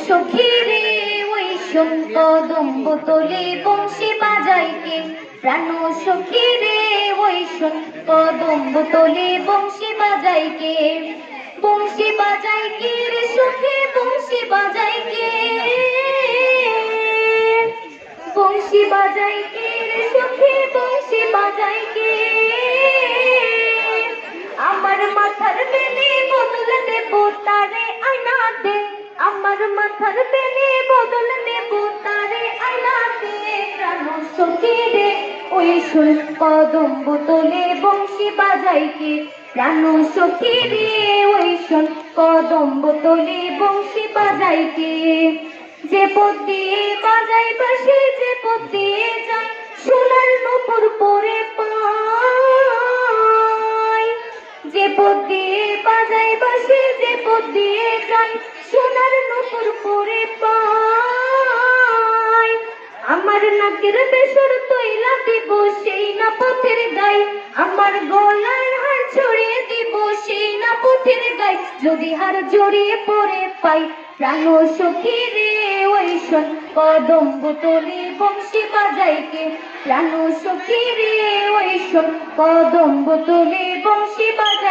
সখী রে ওই শোন কদম্ব তোলে বংশী বাজায় কে প্রাণ সখী রে ওই শোন কদম্ব তোলে বংশী বাজায় কে বংশী বাজায় কে রে সখী বংশী বাজায় কে বংশী বাজায় কে রে সখী বংশী বাজায় কে আমার মাথার বেনে বদল দেব তারে আয়না দে আমার মাথার বেনে বদল দেব তারে আয়না দে প্রাণ সখী রে ওই শোন কদম্ব তোলে বংশী বাজায় কে প্রাণ সখী রে ওই শোন কদম্ব তোলে বংশী বাজায় কে যে পথ দিয়ে বাজায় বাঁশি যে পথ দিয়ে যায় সোনার নূপুর পরে পায় যে পথ দিয়ে বাজায় বাঁশি যে পথ দিয়ে যায় সোনার নূপুর পরে পায় আমার নাকের বেসর তৈলা দিব সেই না পথের গায়ে আমার গলার হার ছড়িয়ে দিব সেই না পথের গায়ে যদি হার জড়িয়ে পড়ে পাই প্রাণ সখী রে ওই শোন কদম্ব তোলে বংশী বাজায় কে প্রাণ সখী রে ওই শোন কদম্ব তোলে বংশী বাজায়